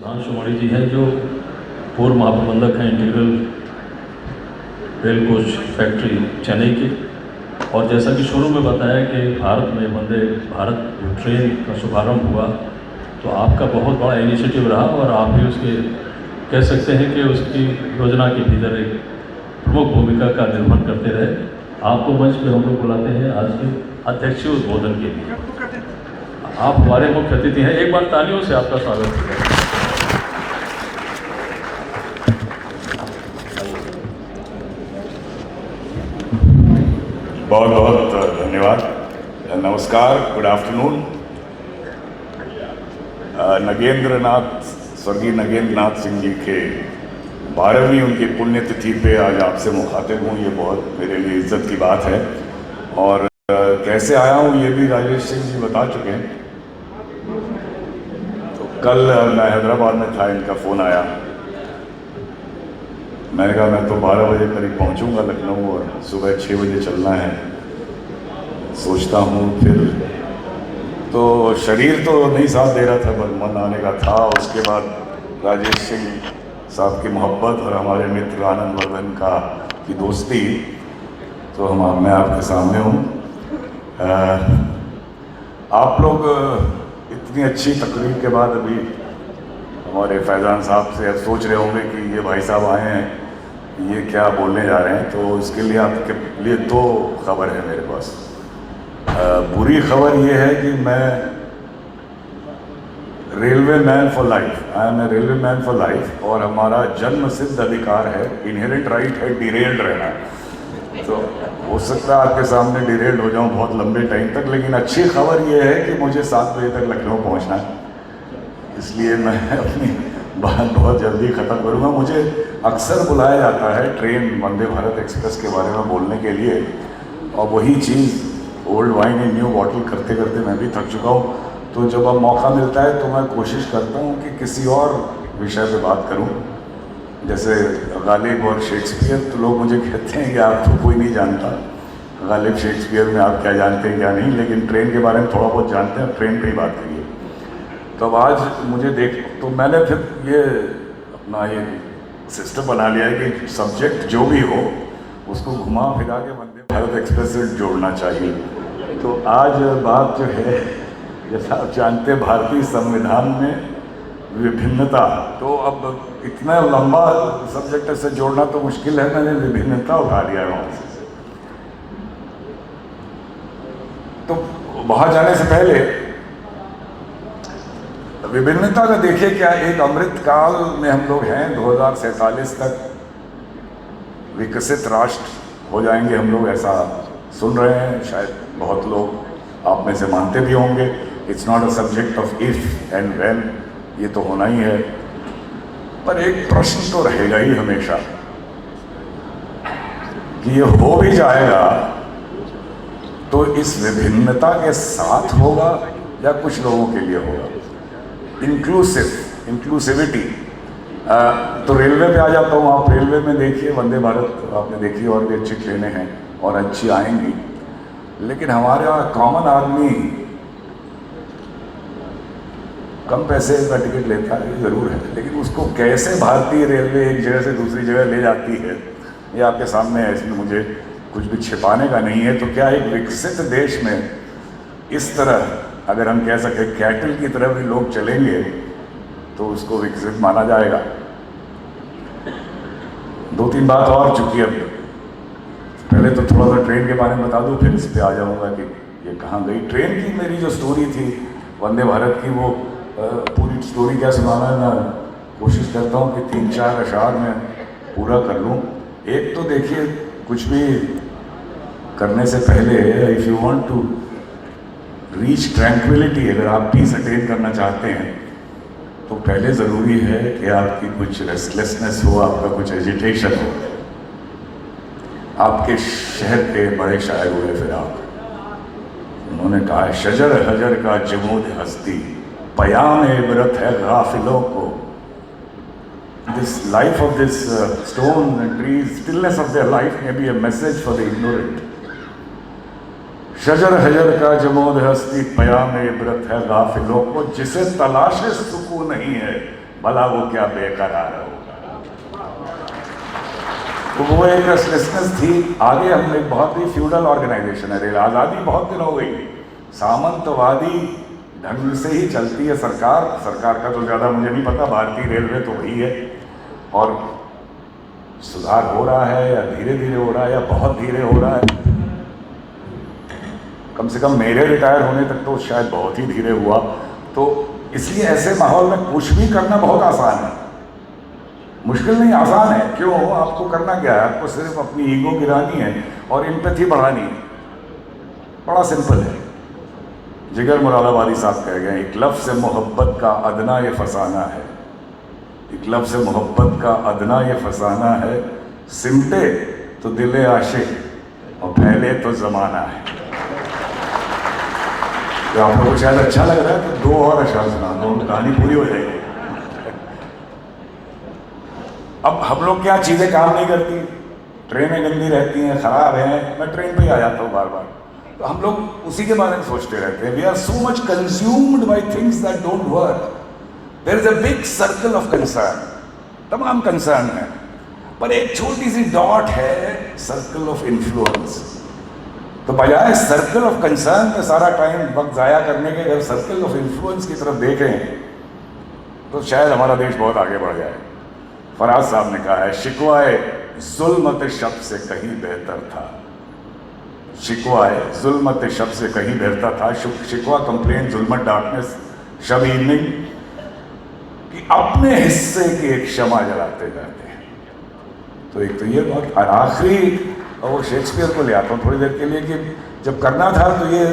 सुधांशु मणि जी हैं, जो पूर्व महाप्रबंधक हैं integral rail coach factory Chennai के। और जैसा कि शुरू में बताया कि भारत में वंदे भारत जो ट्रेन का शुभारंभ हुआ, तो आपका बहुत बड़ा इनिशिएटिव रहा और आप भी उसके कह सकते हैं कि उसकी योजना के भीतर एक प्रमुख भूमिका का निर्वहन करते रहे। आपको मंच पे हम लोग बुलाते हैं आज के अध्यक्षीय उद्बोधन के लिए। आप हमारे मुख्य अतिथि हैं, एक बार तालियों से आपका स्वागत करें। बहुत बहुत धन्यवाद। नमस्कार, गुड आफ्टरनून। स्वर्गीय नगेंद्र नाथ सिंह जी के 12वीं उनकी पुण्यतिथि पे आज आपसे मुखातिब हूँ, ये बहुत मेरे लिए इज्जत की बात है। और कैसे आया हूँ ये भी राजेश सिंह जी बता चुके हैं। तो कल मैं हैदराबाद में था, इनका फ़ोन आया। मैंने कहा मैं तो 12 बजे करीब पहुँचूँगा लखनऊ और सुबह 6 बजे चलना है। सोचता हूँ फिर तो शरीर तो नहीं साथ दे रहा था, पर मन आने का था। उसके बाद राजेश सिंह साहब की मोहब्बत और हमारे मित्र आनंद वर्धन की दोस्ती, तो मैं आपके सामने हूँ। आप लोग इतनी अच्छी तकरीर के बाद अभी हमारे फैज़ान साहब से सोच रहे होंगे कि ये भाई साहब आए हैं, ये क्या बोलने जा रहे हैं। तो इसके लिए आपके लिए 2 खबर है मेरे पास। बुरी खबर ये है कि मैं railway man for life, I am a railway man for life, और हमारा जन्म सिद्ध अधिकार है, इनहेरेंट राइट है डिरेल्ड रहना। तो हो सकता है आपके सामने डिरेल्ड हो जाऊं बहुत लंबे टाइम तक, लेकिन अच्छी खबर ये है कि मुझे 7 बजे तक लखनऊ पहुंचना है। इसलिए मैं अपनी बात बहुत जल्दी ख़त्म करूँगा। मुझे अक्सर बुलाया जाता है ट्रेन वंदे भारत एक्सप्रेस के बारे में बोलने के लिए, और वही चीज़ old wine in new bottle करते करते मैं भी थक चुका हूँ। तो जब अब मौका मिलता है तो मैं कोशिश करता हूँ कि किसी और विषय पे बात करूँ, जैसे गालिब और शेक्सपियर। तो लोग मुझे कहते हैं कि आप तो कोई नहीं जानता, गालिब शेक्सपियर में आप क्या जानते हैं क्या नहीं, लेकिन ट्रेन के बारे में थोड़ा बहुत जानते हैं, ट्रेन पर ही बात करिए। तो अब आज मुझे तो मैंने फिर ये अपना ये सिस्टम बना लिया है कि सब्जेक्ट जो भी हो उसको घुमा फिरा के वंदे भारत एक्सप्रेस से जोड़ना चाहिए। तो आज बात जो है, जैसा आप जानते हैं भारतीय संविधान में विभिन्नता, तो अब इतना लंबा सब्जेक्ट से जोड़ना तो मुश्किल है, मैंने विभिन्नता उठा लिया है वहाँ से। तो वहाँ जाने से पहले विभिन्नता का देखिए क्या, एक अमृत काल में हम लोग हैं। 2047 तक विकसित राष्ट्र हो जाएंगे हम लोग, ऐसा सुन रहे हैं। शायद बहुत लोग आप में से मानते भी होंगे। It's not a subject of if and when, ये तो होना ही है। पर एक प्रश्न तो रहेगा ही हमेशा कि ये हो भी जाएगा तो इस विभिन्नता के साथ होगा या कुछ लोगों के लिए होगा। इंक्लूसिविटी। तो रेलवे पे आ जाता हूँ। आप रेलवे में देखिए, वंदे भारत आपने देखी, और भी अच्छी ट्रेनें हैं और अच्छी आएंगी, लेकिन हमारा कॉमन आदमी कम पैसे का टिकट लेता है, ज़रूर है, लेकिन उसको कैसे भारतीय रेलवे एक जगह से दूसरी जगह ले जाती है, ये आपके सामने है। इसमें मुझे कुछ भी छिपाने का नहीं है। तो क्या एक विकसित देश में इस तरह, अगर हम कह सकें कैटल की तरह भी लोग चलेंगे तो उसको विकसित माना जाएगा। 2-3 बात और, चुकी अब पहले तो थोड़ा सा ट्रेन के बारे में बता दूं, फिर इस पे आ जाऊंगा कि ये कहाँ गई। ट्रेन की मेरी जो स्टोरी थी वंदे भारत की, वो पूरी स्टोरी क्या सुनाना है, मैं कोशिश करता हूँ कि 3-4 अशार में पूरा कर लूँ। एक तो देखिए, कुछ भी करने से पहले if you want to reach tranquillity, अगर आप पीस अटेन करना चाहते हैं तो पहले ज़रूरी है कि आपकी कुछ रेस्टलेसनेस हो, आपका कुछ एजिटेशन हो। आपके शहर के बड़े शायर हुए फिर आप, उन्होंने कहा है, शजर हजर का जमूद हस्ती पयाम इबरत है गाफिलों को। This life of this stone and trees, stillness of their life may be a message for the ignorant. शजर हजर का जमोद हस्ती पयाम इबरत है गाफिलों को, जिसे तलाशे सुकून नहीं है भला वो क्या बेकरार होगा। तो वो एक रेस्टलेसनेस थी। आगे हम एक बहुत ही फ्यूडल ऑर्गेनाइजेशन है रेल, आज़ादी बहुत दिन हो गई, सामंतवादी ढंग से ही चलती है सरकार। सरकार का तो ज़्यादा मुझे नहीं पता, भारतीय रेलवे तो वही है। और सुधार हो रहा है या धीरे धीरे हो रहा है या बहुत धीरे हो रहा है, कम से कम मेरे रिटायर होने तक तो शायद बहुत ही धीरे हुआ। तो इसलिए ऐसे माहौल में कुछ भी करना बहुत आसान है, मुश्किल नहीं, आसान है। क्यों? आपको करना क्या है? आपको सिर्फ अपनी ईगो गिरानी है और एम्पैथी बढ़ानी है, बड़ा सिंपल है। जिगर मुरादाबादी साहब कह गए, एक लफ्ज़ से मोहब्बत का अदना ये फसाना है, एक लफ्ज़ से मोहब्बत का अदना ये फसाना है, सिमटे तो दिल आशिक और फैले तो ज़माना है। तो आप लोगों को शायद अच्छा लग रहा है तो दो और अशार सुना दो, कहानी पूरी हो जाएगी। अब हम लोग क्या, चीज़ें काम नहीं करती, ट्रेनें गंदी रहती हैं, ख़राब हैं, मैं ट्रेन पे ही आ जाता हूँ बार बार, तो हम लोग उसी के बारे में सोचते रहते हैं। We are so much consumed by things that don't work. There is a big circle of concern, तमाम कंसर्न है, पर एक छोटी सी डॉट है सर्कल ऑफ इन्फ्लुएंस। तो बजाय सर्कल ऑफ कंसर्न पे सारा टाइम वक्त ज़ाया करने के, अगर सर्कल ऑफ इन्फ्लुएंस की तरफ देखें तो शायद हमारा देश बहुत आगे बढ़ जाए। फराज साहब ने कहा है, शिकवाए जुल्मत शब्द से कहीं बेहतर था, शिकवाए जुल्मत शब्द से कहीं बेहतर था, शिकवा कंप्लेन जुल्मत डार्कनेस शब इवनिंग, कि अपने हिस्से की एक क्षमा जलाते जाते हैं। तो एक तो ये बात, और आखिरी, और वो शेक्सपियर को ले आता हूँ थोड़ी देर के लिए, कि जब करना था तो ये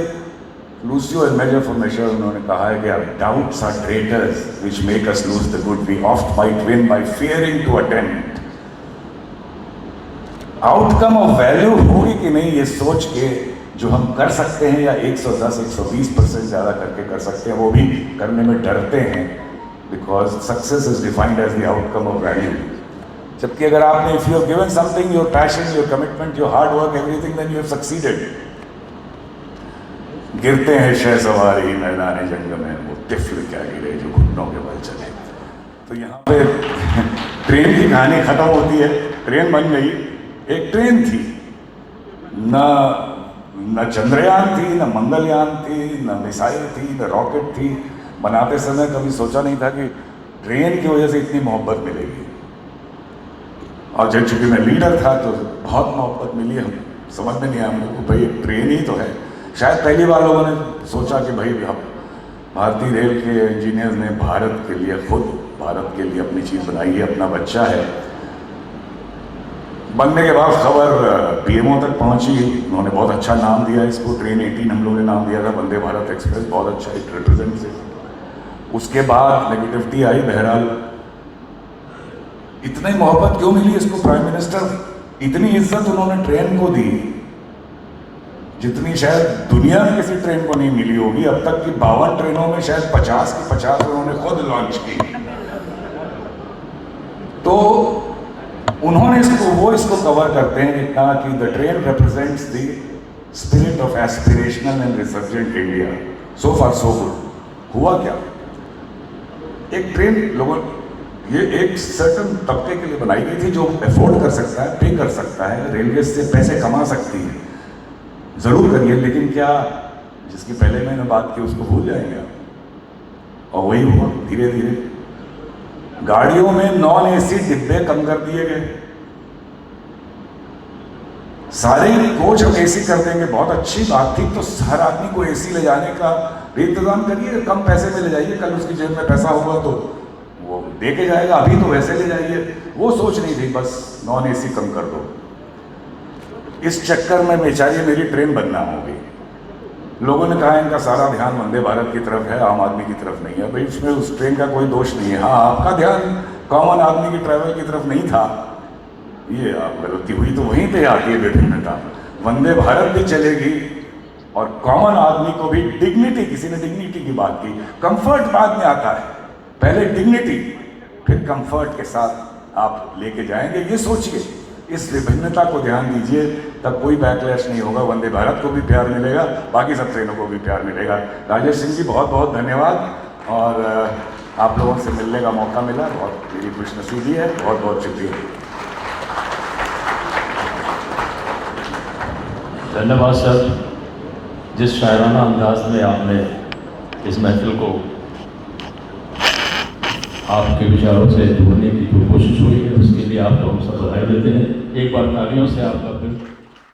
Lucio and measure for measure उन्होंने कहा है कि doubts are traitors which make us lose the good we oft might win by fearing to attempt. Outcome of value होगी कि नहीं ये सोच के जो हम कर सकते हैं या 110-120% ज़्यादा करके कर सकते हैं, वो भी करने में डरते हैं, because success is defined as the outcome of value. जबकि अगर आपने, if you have given something, your passion, your commitment, your hard work, everything, then you have succeeded. गिरते हैं शहसवारी मैदान जंग में, वो तिफल क्या गिरे जो घुटनों के बल चले। तो यहाँ पे ट्रेन की कहानी खत्म होती है, ट्रेन बन गई, एक ट्रेन थी, न चंद्रयान थी, न मंगलयान थी, न मिसाइल थी, न रॉकेट थी। बनाते समय कभी सोचा नहीं था कि ट्रेन की वजह से इतनी मोहब्बत मिलेगी। और जब चूंकि मैं लीडर था तो बहुत मोहब्बत मिली, हम समझ में नहीं आया हम लोग को, भाई ट्रेन ही तो है। शायद पहली बार लोगों ने सोचा कि भाई हम भारतीय रेल के इंजीनियर्स ने भारत के लिए, खुद भारत के लिए अपनी चीज़ बनाई है, अपना बच्चा है। बनने के बाद खबर पीएमओ तक पहुंची, उन्होंने बहुत अच्छा नाम दिया इसको, ट्रेन 18 हम लोगों ने नाम दिया था, वंदे भारत एक्सप्रेस, बहुत अच्छा इट रिप्रेजेंट्स। उसके बाद नेगेटिविटी आई, बहरहाल इतनी मोहब्बत क्यों मिली इसको? प्राइम मिनिस्टर, इतनी इज्जत उन्होंने ट्रेन को दी जितनी शायद दुनिया में किसी ट्रेन को नहीं मिली होगी। अब तक की 52 ट्रेनों में शायद 50 की 50 उन्होंने खुद लॉन्च की। तो उन्होंने इसको कवर करते हैं इतना कि the train represents the spirit of aspirational and resurgent India. So far so good. हुआ क्या? एक ट्रेन लोगों, ये एक सर्टन तबके के लिए बनाई गई थी जो अफोर्ड कर सकता है, पे कर सकता है, रेलवे से पैसे कमा सकती है, जरूर करिए, लेकिन क्या जिसकी पहले मैंने बात की उसको भूल जाएंगे? और वही हुआ धीरे धीरे। गाड़ियों में नॉन एसी डिब्बे कम कर दिए गए, सारे कोच हम एसी कर देंगे, बहुत अच्छी बात थी। तो हर आदमी को एसी ले जाने का इंतजाम करिए, कम पैसे में ले जाइए, कल उसकी जेब में पैसा होगा तो वो दे के जाएगा, अभी तो वैसे ले जाइए। वो सोच नहीं थी, बस नॉन एसी कम कर दो। इस चक्कर में बेचारी मेरी ट्रेन बदनाम हो गई। लोगों ने कहा इनका सारा ध्यान वंदे भारत की तरफ है, आम आदमी की तरफ नहीं है। भाई इसमें उस ट्रेन का कोई दोष नहीं है। हाँ, आपका ध्यान कॉमन आदमी की ट्रैवल की तरफ नहीं था, ये आप गलती हुई तो वहीं पे आती है विभिन्नता। वंदे भारत भी चलेगी और कॉमन आदमी को भी डिग्निटी, किसी ने डिग्निटी की बात की, कंफर्ट बाद में आता है, पहले डिग्निटी फिर कंफर्ट के साथ आप लेके जाएंगे। ये सोचिए, इस विभिन्नता को ध्यान दीजिए, तब कोई बैकलैश नहीं होगा। वंदे भारत को भी प्यार मिलेगा, बाकी सब ट्रेनों को भी प्यार मिलेगा। राजेश सिंह जी बहुत बहुत धन्यवाद। और आप लोगों से मिलने का मौका मिला, बहुत मेरी खुशनसीबी है। बहुत बहुत शुक्रिया। धन्यवाद सर, जिस शायराना अंदाज में आपने इस महफिल को आपके विचारों से जोड़ने की जो कोशिश हुई है उसके लिए आपको हम सब बधाई देते हैं। एक बार तालियों से आपका